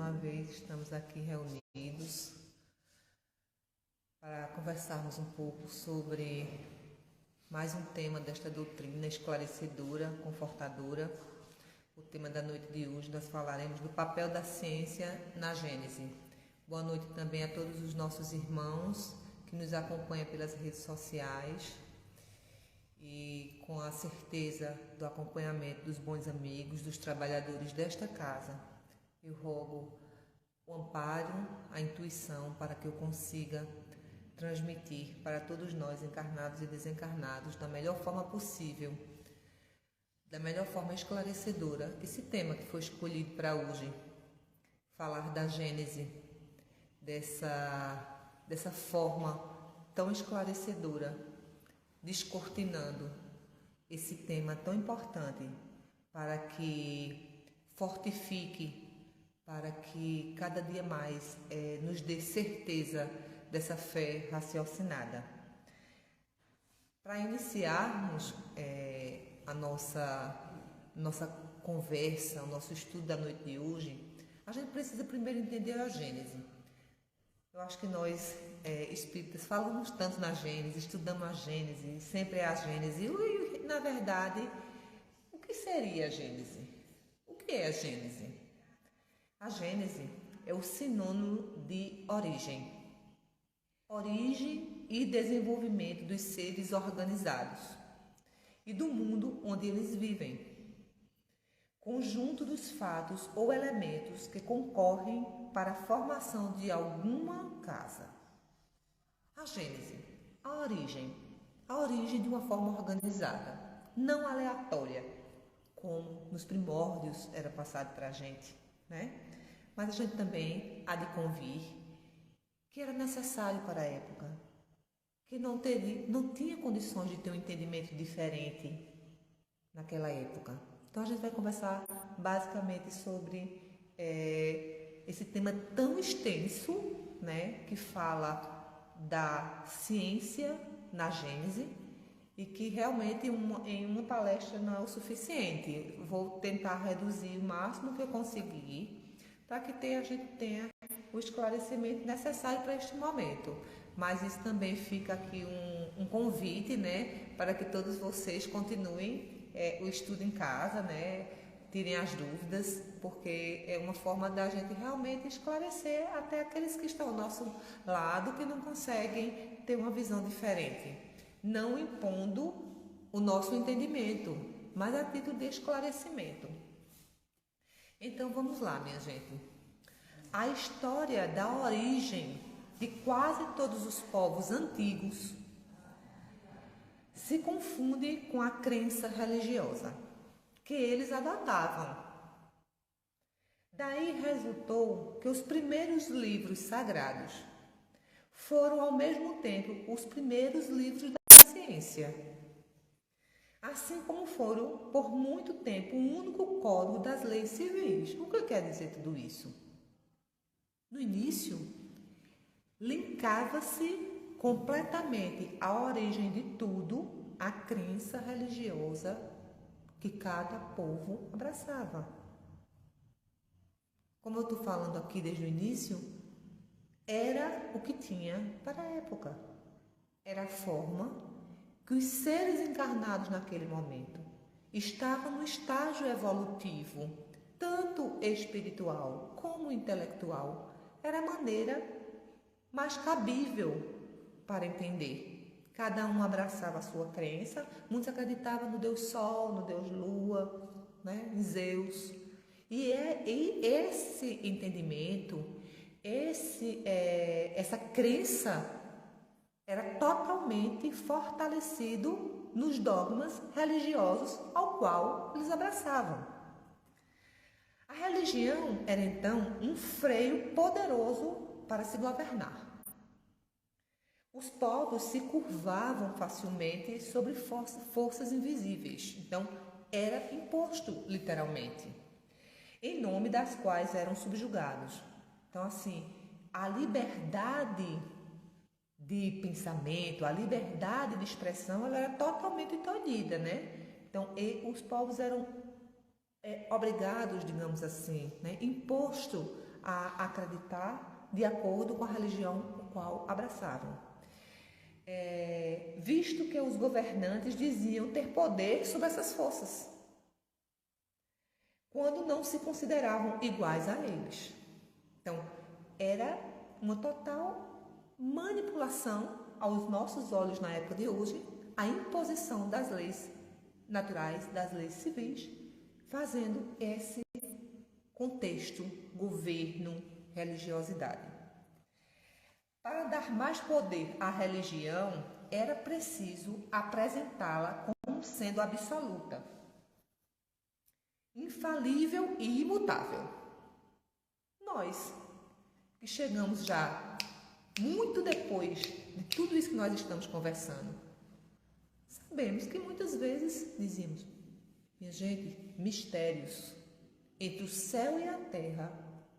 uma vez estamos aqui reunidos para conversarmos um pouco sobre mais um tema desta doutrina esclarecedora, confortadora. O tema da noite de hoje nós falaremos do papel da ciência na Gênese. Boa noite também a todos os nossos irmãos que nos acompanham pelas redes sociais e com a certeza do acompanhamento dos bons amigos, dos trabalhadores desta casa. Eu rogo o amparo, a intuição para que eu consiga transmitir para todos nós, encarnados e desencarnados, da melhor forma possível, da melhor forma esclarecedora, esse tema que foi escolhido para hoje, falar da Gênese, dessa forma tão esclarecedora, descortinando esse tema tão importante para que fortifique, para que cada dia mais nos dê certeza dessa fé raciocinada. Para iniciarmos a nossa conversa, o nosso estudo da noite de hoje, a gente precisa primeiro entender a Gênese. Eu acho que nós, espíritas, falamos tanto na Gênese, estudamos a Gênese, sempre é a Gênese. E, na verdade, o que seria a Gênese? O que é a Gênese? A Gênese é o sinônimo de origem. Origem e desenvolvimento dos seres organizados e do mundo onde eles vivem. Conjunto dos fatos ou elementos que concorrem para a formação de alguma casa. A Gênese, a origem de uma forma organizada, não aleatória, como nos primórdios era passado para a gente, né? Mas a gente também há de convir que era necessário para a época, que não tinha condições de ter um entendimento diferente naquela época. Então a gente vai conversar basicamente sobre esse tema tão extenso, né, que fala da ciência na Gênese e que realmente em uma palestra não é o suficiente. Vou tentar reduzir o máximo que eu conseguir para que a gente tenha o esclarecimento necessário para este momento. Mas isso também fica aqui um convite, né, para que todos vocês continuem o estudo em casa, né, tirem as dúvidas, porque é uma forma da gente realmente esclarecer até aqueles que estão ao nosso lado, que não conseguem ter uma visão diferente, não impondo o nosso entendimento, mas a título de esclarecimento. Então vamos lá, minha gente. A história da origem de quase todos os povos antigos se confunde com a crença religiosa que eles adotavam. Daí resultou que os primeiros livros sagrados foram ao mesmo tempo os primeiros livros da ciência, assim como foram por muito tempo o único código das leis civis. O que quer dizer tudo isso? No início, linkava-se completamente a origem de tudo à crença religiosa que cada povo abraçava. Como eu estou falando aqui desde o início, era o que tinha para a época. Era a forma que os seres encarnados naquele momento estavam no estágio evolutivo, tanto espiritual como intelectual. Era a maneira mais cabível para entender. Cada um abraçava a sua crença. Muitos acreditavam no Deus Sol, no Deus Lua, né, em Zeus. E esse entendimento, essa crença era totalmente fortalecido nos dogmas religiosos ao qual eles abraçavam. A religião era então um freio poderoso para se governar. Os povos se curvavam facilmente sobre forças invisíveis. Então, era imposto, literalmente, em nome das quais eram subjugados. Então, assim, a liberdade de pensamento, a liberdade de expressão, ela era totalmente tolhida, né? Então, os povos eram obrigados, digamos assim, né? Imposto a acreditar de acordo com a religião a qual abraçavam. Visto que os governantes diziam ter poder sobre essas forças, quando não se consideravam iguais a eles. Então, era uma total manipulação aos nossos olhos na época de hoje, a imposição das leis naturais, das leis civis, fazendo esse contexto, governo, religiosidade. Para dar mais poder à religião, era preciso apresentá-la como sendo absoluta, infalível e imutável. Nós, que chegamos já muito depois de tudo isso que nós estamos conversando, sabemos que muitas vezes dizíamos: minha gente, mistérios. Entre o céu e a terra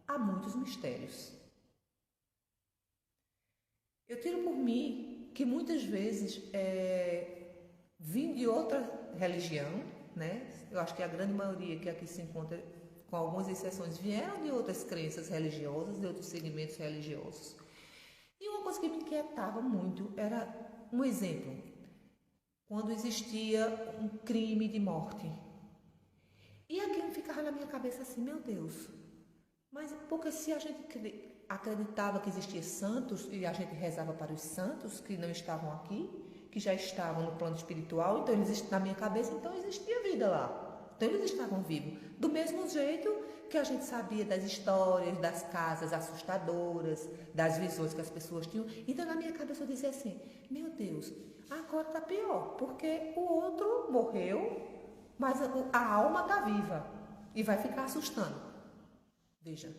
há muitos mistérios. Eu tiro por mim que muitas vezes vim de outra religião, né? Eu acho que a grande maioria que aqui se encontra, com algumas exceções, vieram de outras crenças religiosas, de outros segmentos religiosos. E uma coisa que me inquietava muito era, um exemplo, quando existia um crime de morte. E aquilo ficava na minha cabeça assim: meu Deus, mas porque se a gente acreditava que existia santos e a gente rezava para os santos que não estavam aqui, que já estavam no plano espiritual, então eles, na minha cabeça, então existia vida lá, então eles estavam vivos, do mesmo jeito que a gente sabia das histórias, das casas assustadoras, das visões que as pessoas tinham. Então na minha cabeça eu dizia assim: meu Deus, agora está pior, porque o outro morreu, mas a alma está viva e vai ficar assustando. Veja,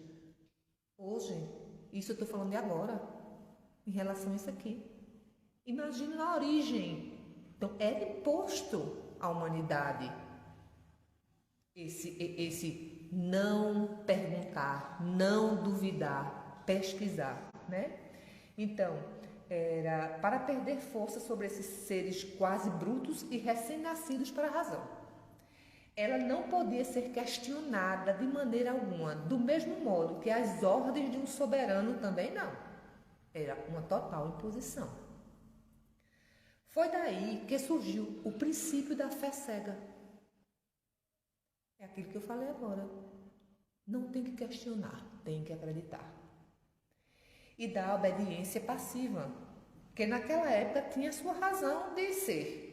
hoje, isso eu estou falando de agora, em relação a isso aqui. Imagine na origem. Então, era imposto à humanidade esse não perguntar, não duvidar, pesquisar, né? Então, era para perder força sobre esses seres quase brutos e recém-nascidos para a razão. Ela não podia ser questionada de maneira alguma, do mesmo modo que as ordens de um soberano também não. Era uma total imposição. Foi daí que surgiu o princípio da fé cega. É aquilo que eu falei agora. Não tem que questionar, tem que acreditar. E da obediência passiva, que naquela época tinha a sua razão de ser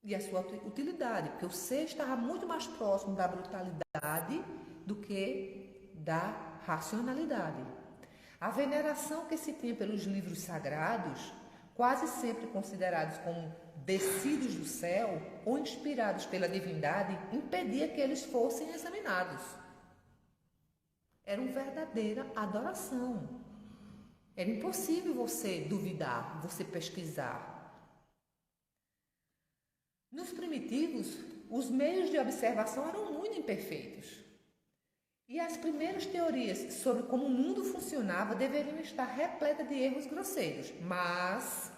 e a sua utilidade, porque o ser estava muito mais próximo da brutalidade do que da racionalidade. A veneração que se tinha pelos livros sagrados, quase sempre considerados como descidos do céu ou inspirados pela divindade, impedia que eles fossem examinados. Era uma verdadeira adoração. Era impossível você duvidar, você pesquisar. Nos primitivos, os meios de observação eram muito imperfeitos. E as primeiras teorias sobre como o mundo funcionava deveriam estar repletas de erros grosseiros. Mas,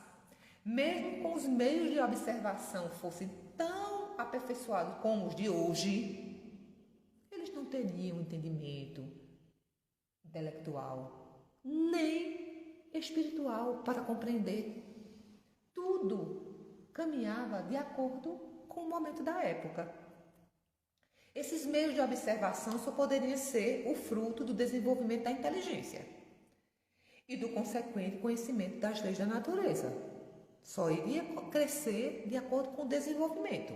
mesmo com os meios de observação fossem tão aperfeiçoados como os de hoje, eles não teriam entendimento intelectual, nem espiritual para compreender. Tudo caminhava de acordo com o momento da época. Esses meios de observação só poderiam ser o fruto do desenvolvimento da inteligência e do consequente conhecimento das leis da natureza. Só iria crescer de acordo com o desenvolvimento.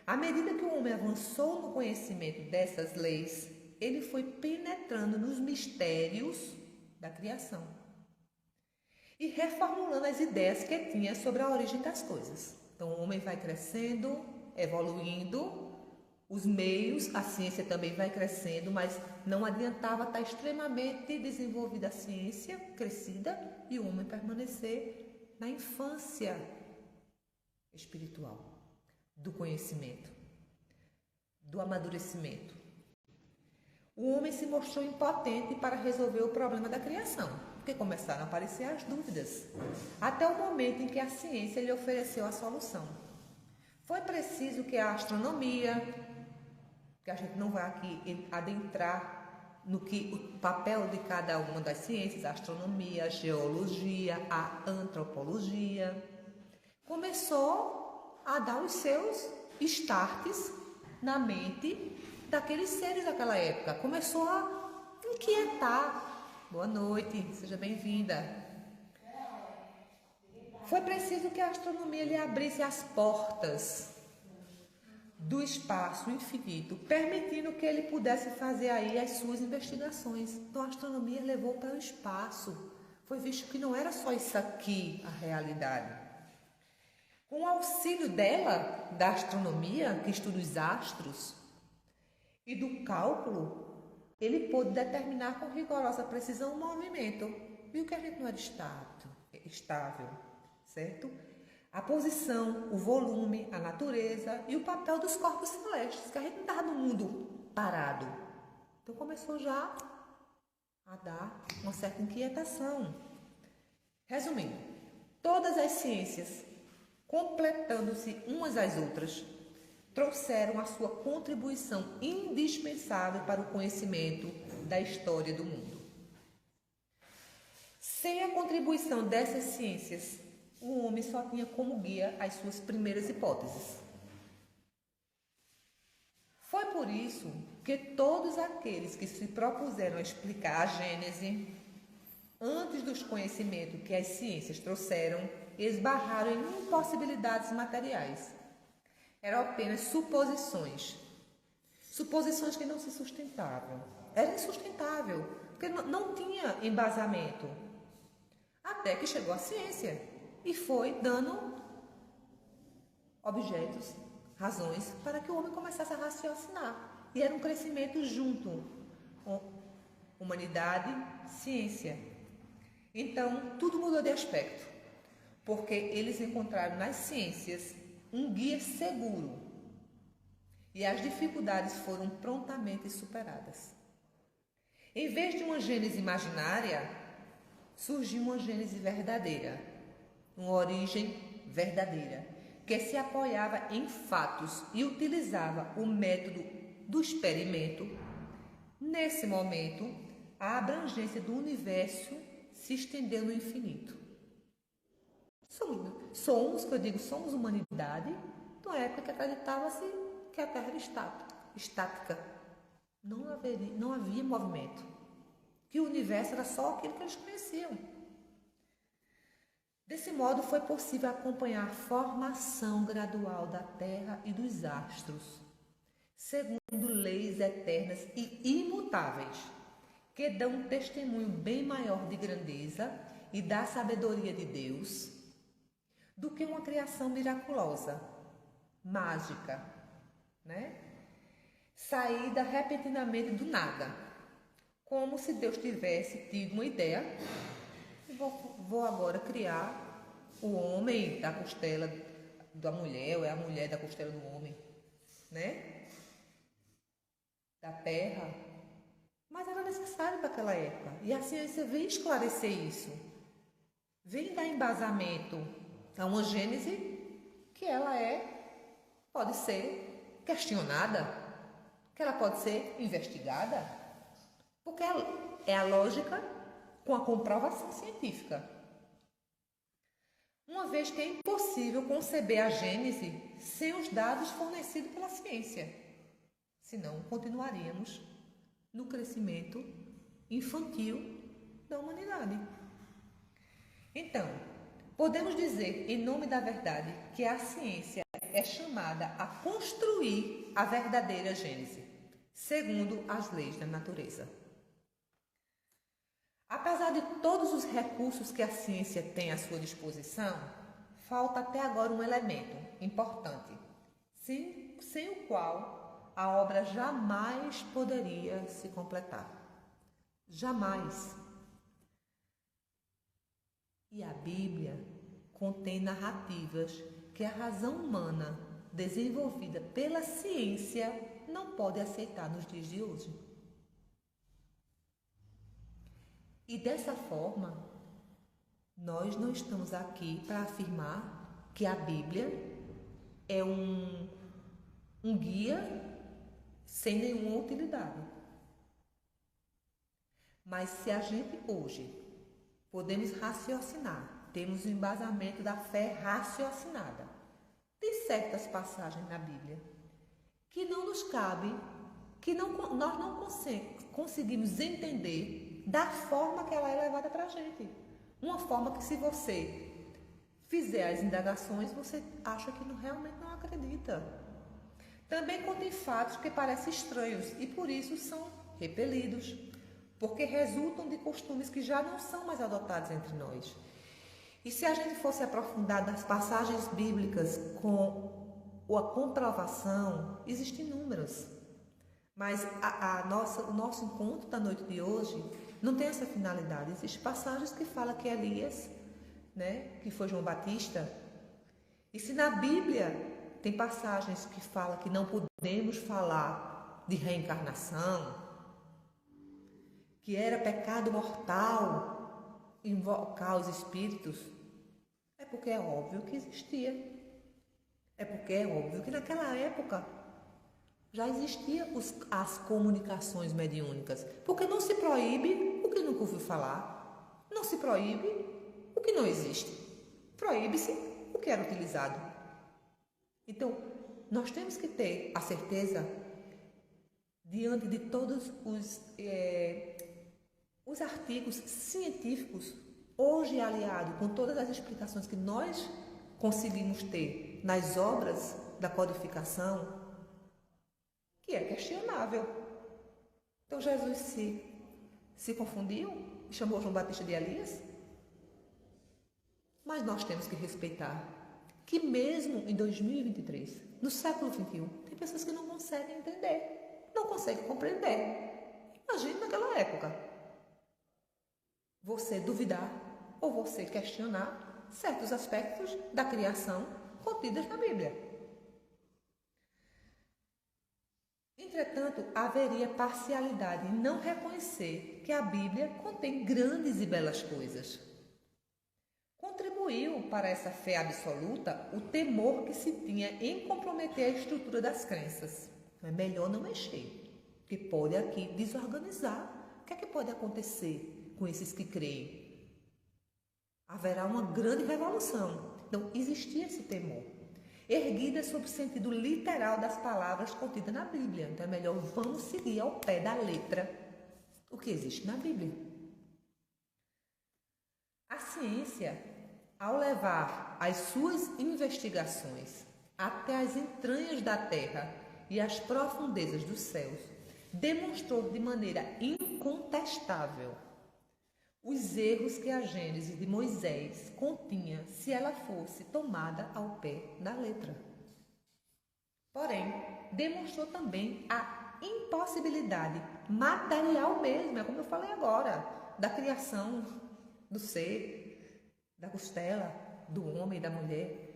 À medida que o homem avançou no conhecimento dessas leis, ele foi penetrando nos mistérios da criação e reformulando as ideias que tinha sobre a origem das coisas. Então, o homem vai crescendo, evoluindo, os meios, a ciência também vai crescendo, mas não adiantava estar extremamente desenvolvida a ciência, crescida, e o homem permanecer na infância espiritual, do conhecimento, do amadurecimento. O homem se mostrou impotente para resolver o problema da criação, porque começaram a aparecer as dúvidas, até o momento em que a ciência lhe ofereceu a solução. Foi preciso que a astronomia, que a gente não vai aqui adentrar no que o papel de cada uma das ciências, a astronomia, a geologia, a antropologia, começou a dar os seus starts na mente daqueles seres daquela época. Começou a inquietar. Boa noite, seja bem-vinda. Foi preciso que a astronomia lhe abrisse as portas do espaço infinito, permitindo que ele pudesse fazer aí as suas investigações. Então a astronomia levou para o espaço. Foi visto que não era só isso aqui a realidade. Com o auxílio dela, da astronomia, que estuda os astros, e do cálculo, ele pôde determinar com rigorosa precisão o movimento. Viu que a gente não era estável, certo? A posição, o volume, a natureza e o papel dos corpos celestes, que a gente não estava no mundo parado. Então começou já a dar uma certa inquietação. Resumindo, todas as ciências, completando-se umas às outras, trouxeram a sua contribuição indispensável para o conhecimento da história do mundo. Sem a contribuição dessas ciências, o homem só tinha como guia as suas primeiras hipóteses. Foi por isso que todos aqueles que se propuseram a explicar a Gênese, antes dos conhecimentos que as ciências trouxeram, esbarraram em impossibilidades materiais. Eram apenas suposições. Suposições que não se sustentavam. Era insustentável, porque não tinha embasamento. Até que chegou a ciência e foi dando objetos, razões, para que o homem começasse a raciocinar. E era um crescimento junto com humanidade, ciência. Então, tudo mudou de aspecto, porque eles encontraram nas ciências um guia seguro e as dificuldades foram prontamente superadas. Em vez de uma gênese imaginária, surgiu uma gênese verdadeira, uma origem verdadeira, que se apoiava em fatos e utilizava o método do experimento. Nesse momento, a abrangência do universo se estendeu no infinito. Somos humanidade, numa época que acreditava-se que a Terra era estática. Não havia movimento. Que o universo era só aquilo que eles conheciam. Desse modo, foi possível acompanhar a formação gradual da Terra e dos astros, segundo leis eternas e imutáveis, que dão um testemunho bem maior de grandeza e da sabedoria de Deus do que uma criação miraculosa, mágica, né? Saída repentinamente do nada, como se Deus tivesse tido uma ideia. Vou agora criar o homem da costela da mulher, ou é a mulher da costela do homem, né? Da terra. Mas era necessário para aquela época. E a ciência vem esclarecer isso. Vem dar embasamento a uma gênese que ela pode ser questionada, que ela pode ser investigada, porque é a lógica com a comprovação científica. Uma vez que é impossível conceber a Gênese sem os dados fornecidos pela ciência, senão continuaríamos no crescimento infantil da humanidade. Então, podemos dizer, em nome da verdade, que a ciência é chamada a construir a verdadeira Gênese, segundo as leis da natureza. Apesar de todos os recursos que a ciência tem à sua disposição, falta até agora um elemento importante, sem o qual a obra jamais poderia se completar. Jamais. E a Bíblia contém narrativas que a razão humana, desenvolvida pela ciência, não pode aceitar nos dias de hoje. E dessa forma, nós não estamos aqui para afirmar que a Bíblia é um guia sem nenhuma utilidade. Mas se a gente hoje podemos raciocinar, temos o embasamento da fé raciocinada, tem certas passagens na Bíblia que não nos cabe, que nós não conseguimos entender da forma que ela é levada para a gente. Uma forma que, se você fizer as indagações, você acha que realmente não acredita. Também contém fatos que parecem estranhos e por isso são repelidos, porque resultam de costumes que já não são mais adotados entre nós. E se a gente fosse aprofundar nas passagens bíblicas com a comprovação, existem inúmeras. Mas o nosso encontro da noite de hoje não tem essa finalidade. Existem passagens que falam que Elias, que foi João Batista. E se na Bíblia tem passagens que falam que não podemos falar de reencarnação, que era pecado mortal invocar os espíritos, é porque é óbvio que existia. É porque é óbvio que naquela época já existiam as comunicações mediúnicas. Porque não se proíbe o que nunca ouviu falar. Não se proíbe o que não existe. Proíbe-se o que era utilizado. Então, nós temos que ter a certeza, diante de todos os artigos científicos, hoje aliado com todas as explicações que nós conseguimos ter nas obras da codificação, que é questionável. Então Jesus se confundiu e chamou João Batista de Elias? Mas nós temos que respeitar que mesmo em 2023, no século XXI, tem pessoas que não conseguem entender, não conseguem compreender. Imagine naquela época você duvidar ou você questionar certos aspectos da criação contidas na Bíblia. Entretanto, haveria parcialidade em não reconhecer que a Bíblia contém grandes e belas coisas. Contribuiu para essa fé absoluta o temor que se tinha em comprometer a estrutura das crenças. É melhor não mexer, que pode aqui desorganizar. O que é que pode acontecer com esses que creem? Haverá uma grande revolução. Então, existia esse temor, erguida sob o sentido literal das palavras contidas na Bíblia. Então, é melhor vamos seguir ao pé da letra o que existe na Bíblia. A ciência, ao levar as suas investigações até as entranhas da terra e as profundezas dos céus, demonstrou de maneira incontestável os erros que a Gênese de Moisés continha se ela fosse tomada ao pé da letra. Porém, demonstrou também a impossibilidade material mesmo, é como eu falei agora, da criação do ser, da costela, do homem e da mulher,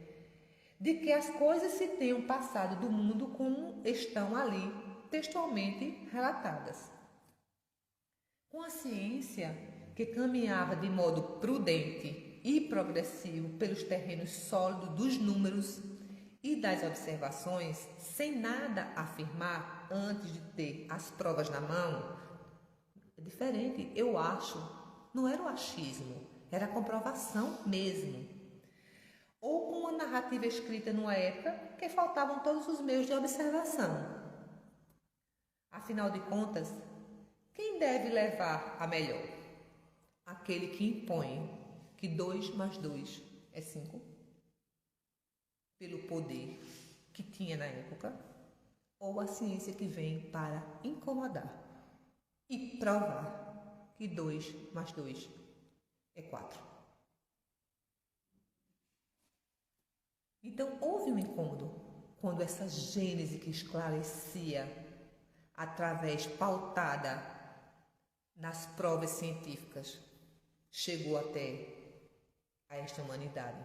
de que as coisas se tenham passado do mundo como estão ali textualmente relatadas. Com a ciência que caminhava de modo prudente e progressivo pelos terrenos sólidos dos números e das observações, sem nada afirmar antes de ter as provas na mão, é diferente, eu acho, não era o achismo, era a comprovação mesmo. Ou com uma narrativa escrita numa época que faltavam todos os meios de observação. Afinal de contas, quem deve levar a melhor? Aquele que impõe que 2 mais 2 é 5, pelo poder que tinha na época, ou a ciência que vem para incomodar e provar que 2 mais 2 é 4. Então, houve um incômodo quando essa Gênese que esclarecia, pautada nas provas científicas, chegou até a esta humanidade.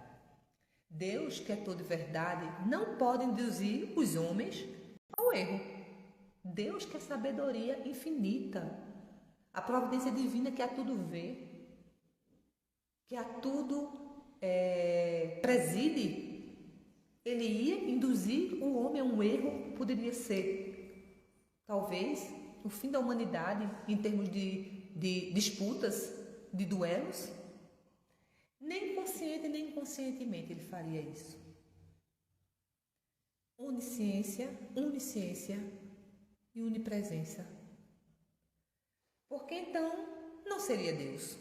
Deus, que é toda verdade, não pode induzir os homens ao erro. Deus, que é sabedoria infinita, a providência divina que a tudo vê, que a tudo preside, ele ia induzir o homem a um erro. Poderia ser, talvez, o fim da humanidade em termos de de disputas, de duelos? Nem consciente nem inconscientemente ele faria isso. Onisciência e onipresença. Porque então não seria Deus.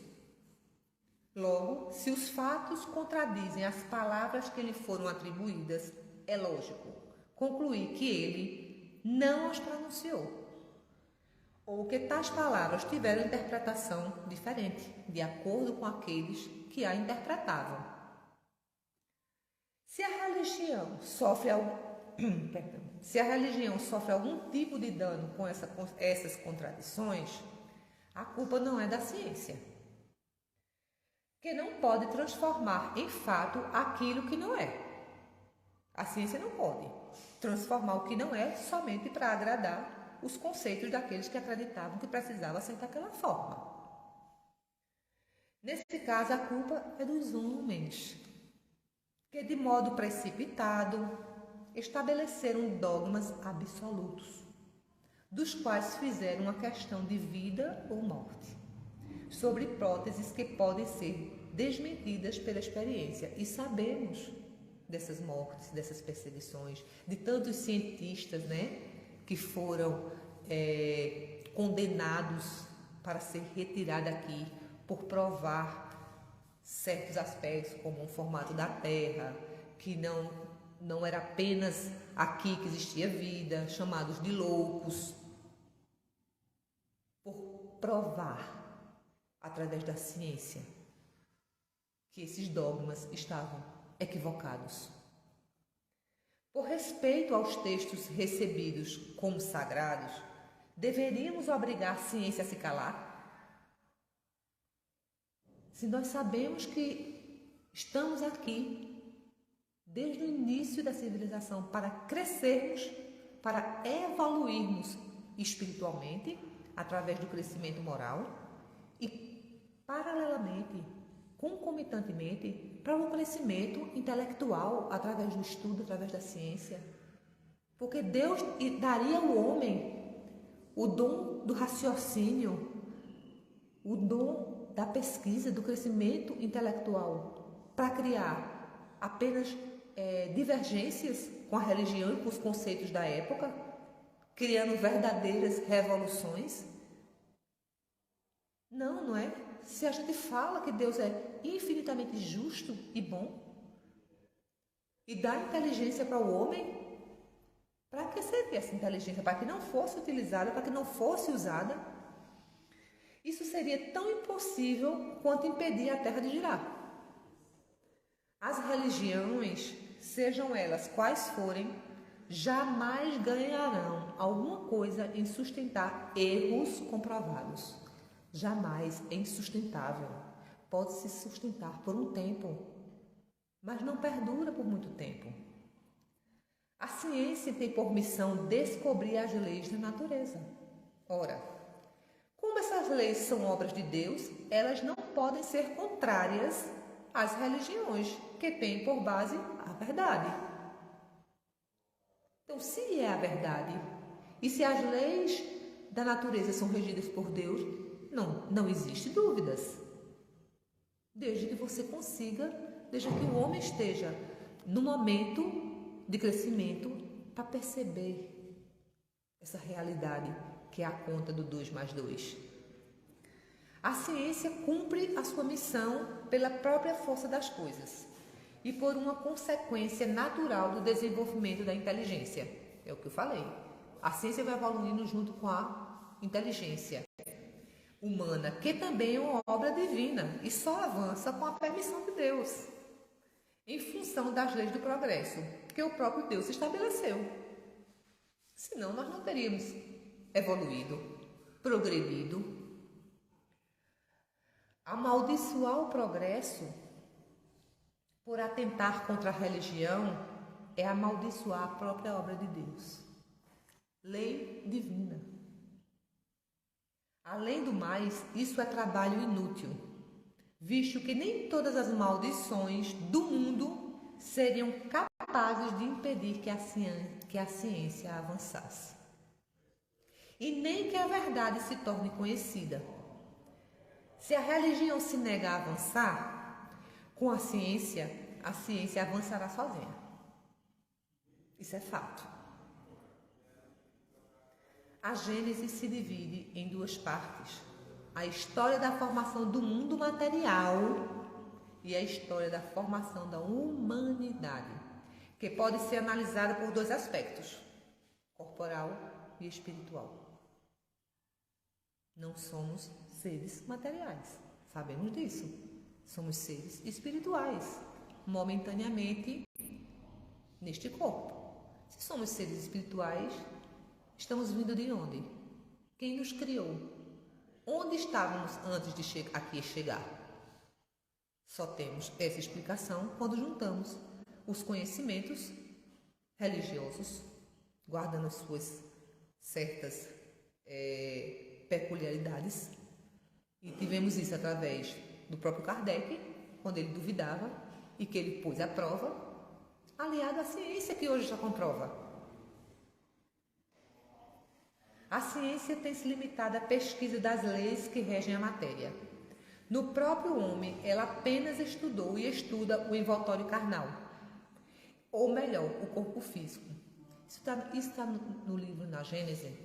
Logo, se os fatos contradizem as palavras que lhe foram atribuídas, é lógico concluir que ele não as pronunciou, ou que tais palavras tiveram interpretação diferente, de acordo com aqueles que a interpretavam. Se a religião sofre algum tipo de dano com essas contradições, a culpa não é da ciência, que não pode transformar em fato aquilo que não é. A ciência não pode transformar o que não é somente para agradar os conceitos daqueles que acreditavam que precisava ser daquela forma. Nesse caso, a culpa é dos homens, que de modo precipitado estabeleceram dogmas absolutos, dos quais fizeram uma questão de vida ou morte, sobre hipóteses que podem ser desmentidas pela experiência. E sabemos dessas mortes, dessas perseguições, de tantos cientistas, que foram condenados para ser retirados daqui por provar certos aspectos, como o formato da Terra, que não era apenas aqui que existia vida, chamados de loucos, por provar, através da ciência, que esses dogmas estavam equivocados. Por respeito aos textos recebidos como sagrados, deveríamos obrigar a ciência a se calar? Se nós sabemos que estamos aqui desde o início da civilização para crescermos, para evoluirmos espiritualmente, através do crescimento moral e, paralelamente, concomitantemente, para o crescimento intelectual, através do estudo, através da ciência. Porque Deus daria ao homem o dom do raciocínio, o dom da pesquisa, do crescimento intelectual, para criar apenas divergências com a religião e com os conceitos da época, criando verdadeiras revoluções? Não é? Se a gente fala que Deus é infinitamente justo e bom e dá inteligência para o homem, para que seria essa inteligência? Para que não fosse utilizada, para que não fosse usada? Isso seria tão impossível quanto impedir a Terra de girar. As religiões, sejam elas quais forem, jamais ganharão alguma coisa em sustentar erros comprovados. Jamais é insustentável. Pode se sustentar por um tempo, mas não perdura por muito tempo. A ciência tem por missão descobrir as leis da natureza. Ora, como essas leis são obras de Deus, elas não podem ser contrárias às religiões, que têm por base a verdade. Então, se é a verdade, e se as leis da natureza são regidas por Deus, não existe dúvidas. Desde que você consiga, desde que o homem esteja no momento de crescimento para perceber essa realidade que é a conta do 2 mais 2. A ciência cumpre a sua missão pela própria força das coisas e por uma consequência natural do desenvolvimento da inteligência. É o que eu falei. A ciência vai evoluindo junto com a inteligência humana, que também é uma obra divina e só avança com a permissão de Deus, em função das leis do progresso que o próprio Deus estabeleceu. Senão nós não teríamos evoluído, progredido. Amaldiçoar o progresso por atentar contra a religião é amaldiçoar a própria obra de Deus. Lei divina. Além do mais, isso é trabalho inútil, visto que nem todas as maldições do mundo seriam capazes de impedir que a ciência avançasse. E nem que a verdade se torne conhecida. Se a religião se nega a avançar, com a ciência avançará sozinha. Isso é fato. A Gênesis se divide em duas partes: a história da formação do mundo material e a história da formação da humanidade, que pode ser analisada por dois aspectos: corporal e espiritual. Não somos seres materiais, sabemos disso. Somos seres espirituais, momentaneamente neste corpo. Se somos seres espirituais, estamos vindo de onde? Quem nos criou? Onde estávamos antes de aqui chegar? Só temos essa explicação quando juntamos os conhecimentos religiosos, guardando suas certas peculiaridades, e tivemos isso através do próprio Kardec, quando ele duvidava e que ele pôs à prova, aliado à ciência que hoje já comprova. A ciência tem se limitado à pesquisa das leis que regem a matéria. No próprio homem, ela apenas estudou e estuda o envoltório carnal, ou melhor, o corpo físico. Isso está no livro Na Gênese,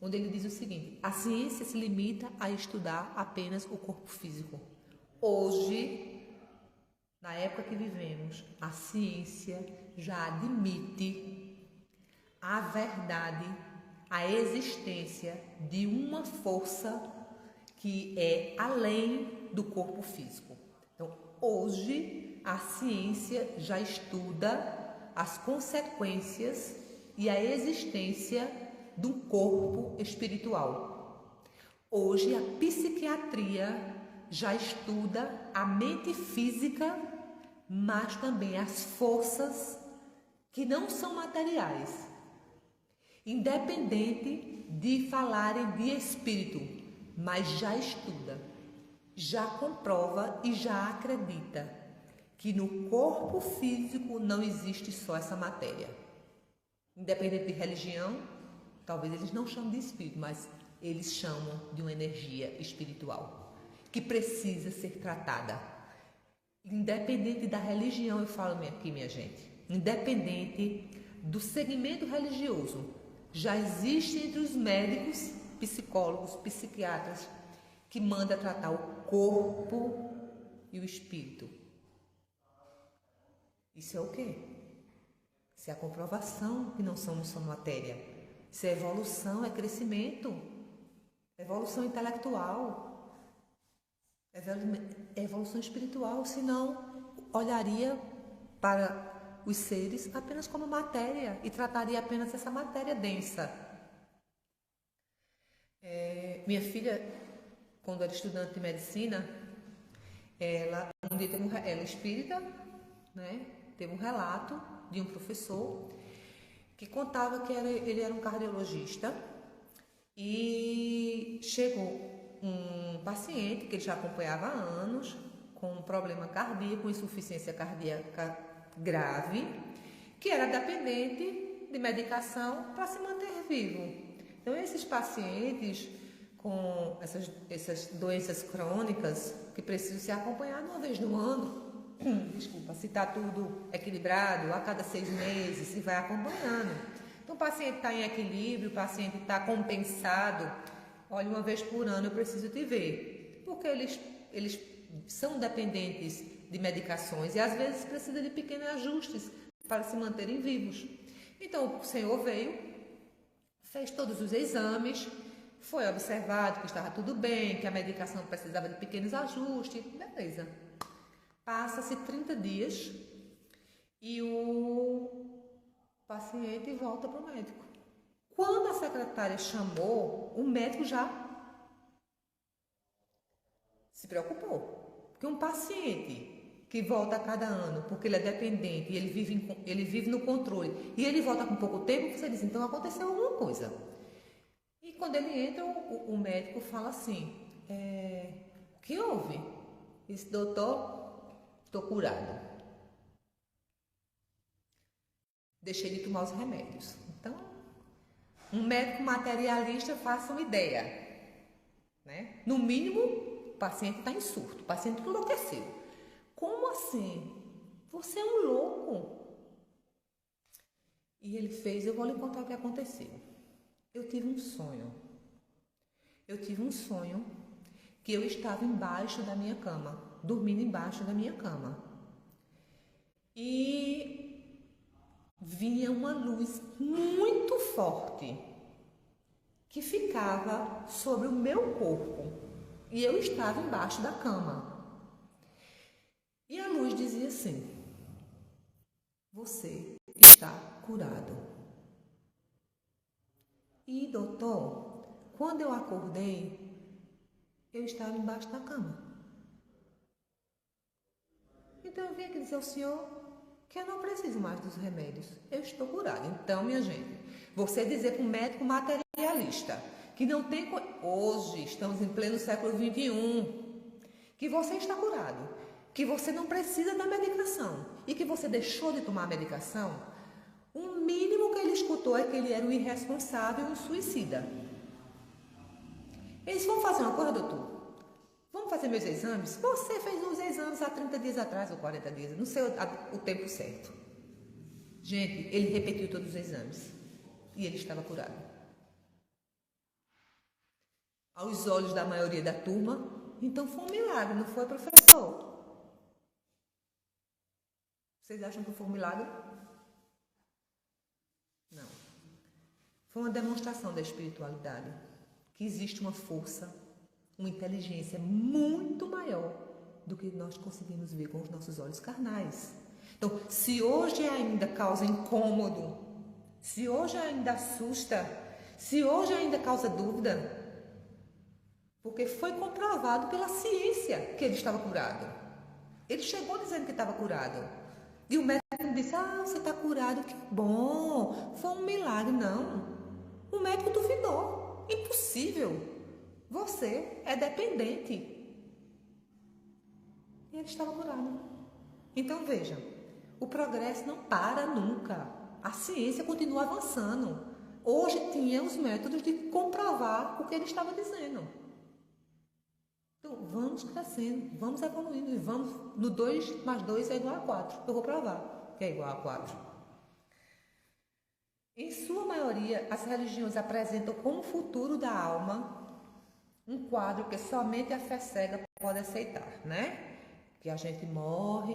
onde ele diz o seguinte: a ciência se limita a estudar apenas o corpo físico. Hoje, na época que vivemos, a ciência já admite a verdade, a existência de uma força que é além do corpo físico. Então, hoje, a ciência já estuda as consequências e a existência do corpo espiritual. Hoje, a psiquiatria já estuda a mente física, mas também as forças que não são materiais, independente de falarem de espírito, mas já estuda, já comprova e já acredita que no corpo físico não existe só essa matéria. Independente de religião, talvez eles não chamem de espírito, mas eles chamam de uma energia espiritual que precisa ser tratada. Independente da religião, eu falo aqui, minha gente, independente do segmento religioso, já existe entre os médicos, psicólogos, psiquiatras, que manda tratar o corpo e o espírito. Isso é o quê? Isso é a comprovação que não somos só matéria. Isso é evolução, é crescimento, evolução intelectual, evolução espiritual, senão olharia para os seres apenas como matéria e trataria apenas essa matéria densa. Minha filha, quando era estudante de medicina, ela é espírita, né? Teve um relato de um professor que contava que ele era um cardiologista e chegou um paciente que ele já acompanhava há anos com um problema cardíaco, insuficiência cardíaca grave, que era dependente de medicação para se manter vivo. Então, esses pacientes com essas doenças crônicas que precisam ser acompanhados uma vez no ano, se está tudo equilibrado, a cada 6 meses, se vai acompanhando. Então, o paciente está em equilíbrio, o paciente está compensado, olha, uma vez por ano eu preciso te ver, porque eles são dependentes de medicações e às vezes precisam de pequenos ajustes para se manterem vivos. Então, o senhor veio, fez todos os exames, foi observado que estava tudo bem, que a medicação precisava de pequenos ajustes, beleza. Passa-se 30 dias e o paciente volta para o médico. Quando a secretária chamou, o médico já se preocupou. Porque um paciente que volta a cada ano, porque ele é dependente e ele vive no controle, e ele volta com pouco tempo, você diz, então aconteceu alguma coisa. E quando ele entra, o médico fala assim, o que houve? Esse doutor... Estou curado. Deixei de tomar os remédios. Então, um médico materialista, faça uma ideia, né? No mínimo, paciente está em surto, o paciente enlouqueceu. Como assim? Você é um louco. E ele fez, eu vou lhe contar o que aconteceu. Eu tive um sonho. Que eu estava embaixo da minha cama, dormindo embaixo da minha cama. E vinha uma luz muito forte que ficava sobre o meu corpo. E eu estava embaixo da cama. E a luz dizia assim: você está curado. E, doutor, quando eu acordei, eu estava embaixo da cama. Então eu vim aqui dizer ao senhor que eu não preciso mais dos remédios. Eu estou curado. Então, minha gente, você dizer para um médico materialista que não tem... Hoje, estamos em pleno século XXI, que você está curado, que você não precisa da medicação e que você deixou de tomar a medicação, o mínimo que ele escutou é que ele era um irresponsável e um suicida. Eles vão fazer uma coisa, doutor? Vamos fazer meus exames? Você fez uns exames há 30 dias atrás ou 40 dias, não sei o tempo certo. Gente, ele repetiu todos os exames e ele estava curado. Aos olhos da maioria da turma, então foi um milagre, não foi, professor? Vocês acham que foi um milagre? Não. Foi uma demonstração da espiritualidade, que existe uma força, uma inteligência muito maior do que nós conseguimos ver com os nossos olhos carnais. Então, se hoje ainda causa incômodo, se hoje ainda assusta, se hoje ainda causa dúvida, porque foi comprovado pela ciência que ele estava curado. Ele chegou dizendo que estava curado. E o médico disse: você está curado, que bom, foi um milagre. Não, o médico duvidou, impossível. Você é dependente. E ele estava curado. Então veja, o progresso não para nunca. A ciência continua avançando. Hoje tinha os métodos de comprovar o que ele estava dizendo. Então vamos crescendo, vamos evoluindo e vamos no 2 mais 2 é igual a 4. Eu vou provar que é igual a 4. Em sua maioria, as religiões apresentam como futuro da alma um quadro que somente a fé cega pode aceitar, né? Que a gente morre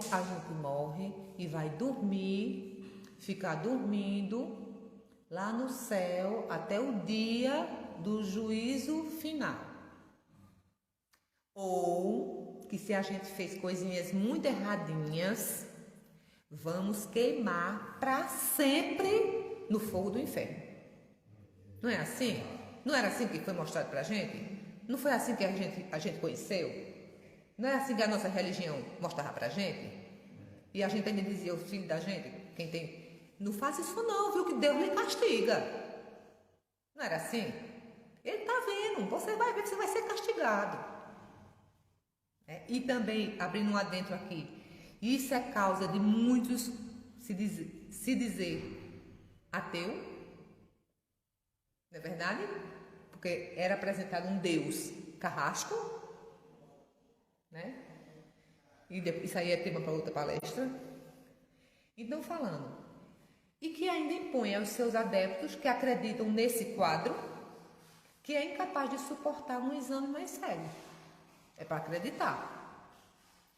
e vai dormir, ficar dormindo lá no céu até o dia do juízo final. Ou que se a gente fez coisinhas muito erradinhas, vamos queimar para sempre no fogo do inferno. Não é assim? Não era assim que foi mostrado para a gente? Não foi assim que a gente conheceu? Não é assim que a nossa religião mostrava pra gente? E a gente ainda dizia, o filho da gente, quem tem, não faça isso não, viu, que Deus lhe castiga. Não era assim? Ele está vendo, você vai ver que você vai ser castigado. E também, abrindo um adentro aqui, isso é causa de muitos se dizer ateu, não é verdade? Porque era apresentado um Deus carrasco, né? E isso aí é tema para outra palestra. Então, falando, e que ainda impõe aos seus adeptos que acreditam nesse quadro, que é incapaz de suportar um exame mais sério. É para acreditar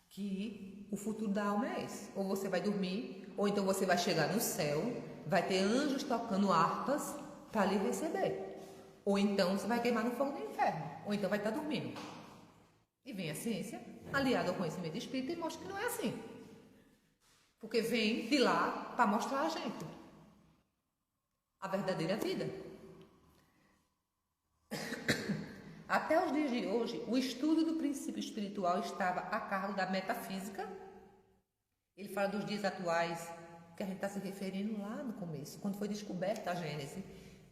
que o futuro da alma é esse. Ou você vai dormir, ou então você vai chegar no céu, vai ter anjos tocando harpas para lhe receber. Ou então você vai queimar no fogo do inferno. Ou então vai estar dormindo. E vem a ciência, aliada ao conhecimento espírita, e mostra que não é assim. Porque vem de lá para mostrar a gente a verdadeira vida. Até os dias de hoje, o estudo do princípio espiritual estava a cargo da metafísica. Ele fala dos dias atuais, que a gente está se referindo lá no começo, quando foi descoberta a Gênese,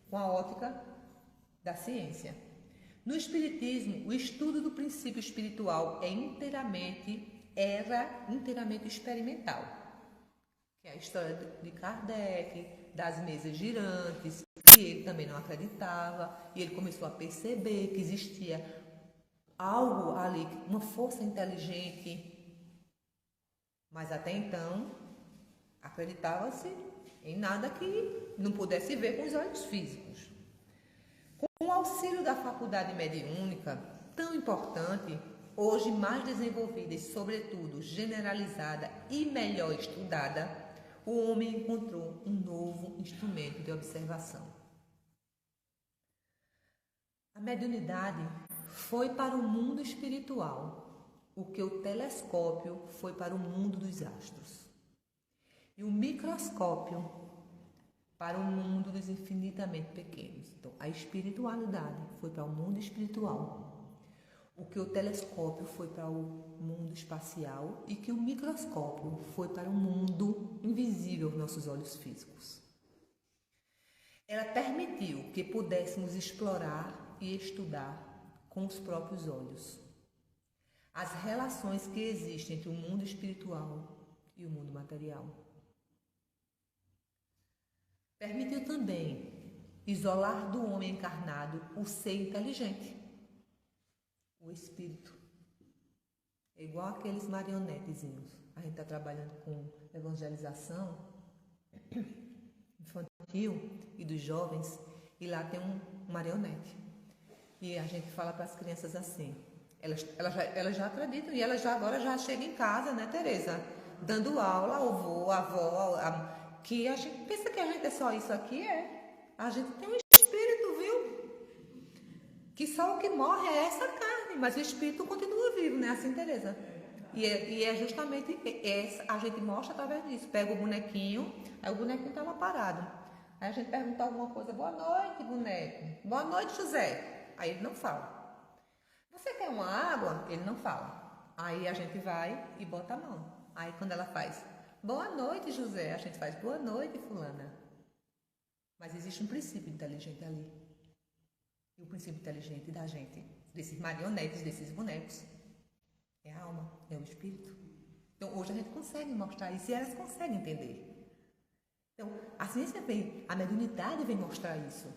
com a ótica da ciência. No Espiritismo, o estudo do princípio espiritual era inteiramente experimental. Que é a história de Kardec, das mesas girantes, que ele também não acreditava, e ele começou a perceber que existia algo ali, uma força inteligente. Mas até então, acreditava-se em nada que não pudesse ver com os olhos físicos. Com o auxílio da faculdade mediúnica, tão importante, hoje mais desenvolvida e, sobretudo, generalizada e melhor estudada, o homem encontrou um novo instrumento de observação. A mediunidade foi para o mundo espiritual o que o telescópio foi para o mundo dos astros. E o microscópio para o mundo dos infinitamente pequenos. Então, a espiritualidade foi para o mundo espiritual, o que o telescópio foi para o mundo espacial e que o microscópio foi para o mundo invisível aos nossos olhos físicos. Ela permitiu que pudéssemos explorar e estudar com os próprios olhos as relações que existem entre o mundo espiritual e o mundo material. Permitiu também isolar do homem encarnado o ser inteligente, o espírito. É igual aqueles marionetezinhos. A gente está trabalhando com evangelização infantil e dos jovens, e lá tem um marionete. E a gente fala para as crianças assim, elas já acreditam, e elas agora já chegam em casa, né, Tereza? Dando aula ao avô, à avó, que a gente pensa que a gente é só isso aqui, a gente tem um espírito, viu? Que só o que morre é essa carne, mas o espírito continua vivo, né? Assim, Tereza? E é justamente a gente mostra através disso. Pega o bonequinho, aí o bonequinho tá lá parado. Aí a gente pergunta alguma coisa, boa noite, boneco. Boa noite, José. Aí ele não fala. Você quer uma água? Ele não fala. Aí a gente vai e bota a mão. Aí quando ela faz, boa noite, José, a gente faz, boa noite, fulana. Mas existe um princípio inteligente ali. E o princípio inteligente da gente, desses marionetes, desses bonecos, é a alma, é o espírito. Então hoje a gente consegue mostrar isso e elas conseguem entender. Então a ciência vem, a mediunidade vem mostrar isso.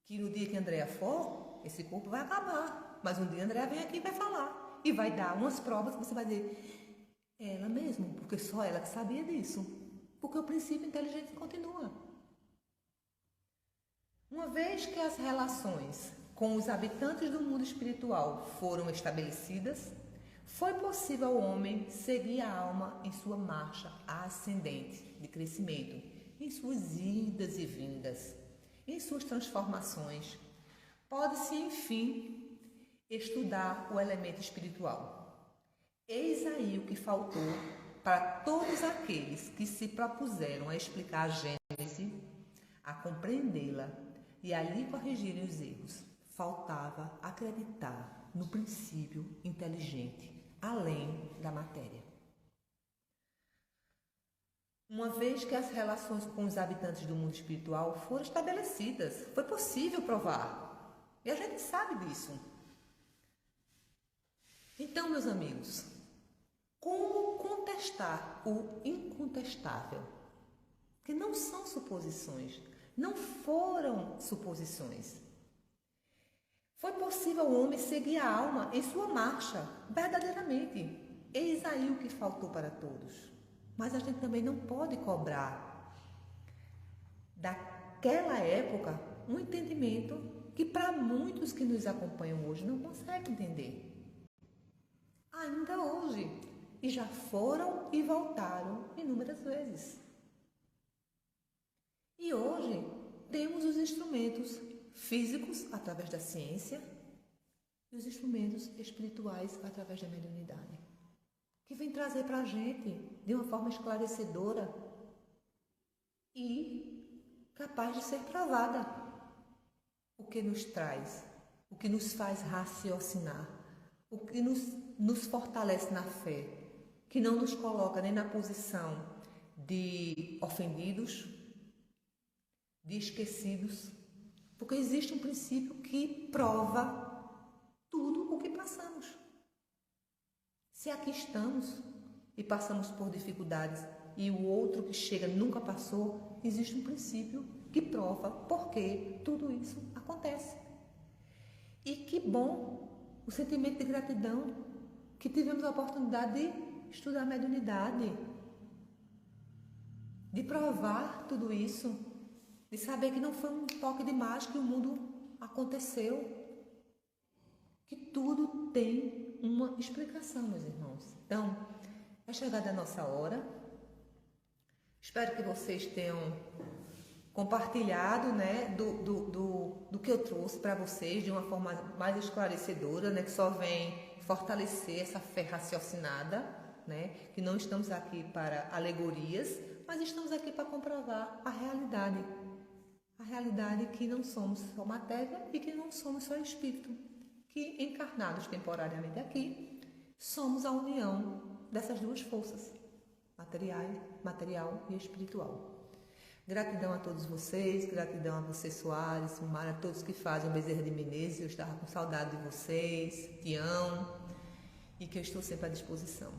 Que no dia que a Andréa for, esse corpo vai acabar. Mas um dia a Andréa vem aqui e vai falar. E vai dar umas provas que você vai dizer, é ela mesmo, porque só ela que sabia disso. Porque o princípio inteligente continua. Uma vez que as relações com os habitantes do mundo espiritual foram estabelecidas, foi possível ao homem seguir a alma em sua marcha ascendente de crescimento, em suas idas e vindas, em suas transformações. Pode-se, enfim, estudar o elemento espiritual. Eis aí o que faltou para todos aqueles que se propuseram a explicar a Gênese, a compreendê-la e ali corrigirem os erros. Faltava acreditar no princípio inteligente, além da matéria. Uma vez que as relações com os habitantes do mundo espiritual foram estabelecidas, foi possível provar. E a gente sabe disso. Então, meus amigos, como contestar o incontestável? Que não são suposições, não foram suposições. Foi possível ao homem seguir a alma em sua marcha, verdadeiramente. Eis aí o que faltou para todos. Mas a gente também não pode cobrar daquela época um entendimento que para muitos que nos acompanham hoje não conseguem entender. Ainda hoje. E já foram e voltaram inúmeras vezes. E hoje temos os instrumentos físicos através da ciência e os instrumentos espirituais através da mediunidade, que vem trazer para a gente de uma forma esclarecedora e capaz de ser provada. O que nos traz, o que nos faz raciocinar, o que nos fortalece na fé, que não nos coloca nem na posição de ofendidos, de esquecidos, porque existe um princípio que prova tudo o que passamos. Se aqui estamos e passamos por dificuldades e o outro que chega nunca passou, existe um princípio que prova por que tudo isso acontece. E que bom o sentimento de gratidão que tivemos a oportunidade de estudar a mediunidade, de provar tudo isso, de saber que não foi um toque de mágica que o mundo aconteceu, que tudo tem uma explicação, meus irmãos. Então, é chegada a nossa hora. Espero que vocês tenham compartilhado, né, do que eu trouxe para vocês de uma forma mais esclarecedora, né, que só vem fortalecer essa fé raciocinada, né, que não estamos aqui para alegorias, mas estamos aqui para comprovar a realidade que não somos só matéria e que não somos só espírito, que encarnados temporariamente aqui, somos a união dessas duas forças, material e espiritual. Gratidão a todos vocês, gratidão a você, Soares, Mara, a todos que fazem o Bezerra de Menezes. Eu estava com saudade de vocês, Tião, e que eu estou sempre à disposição.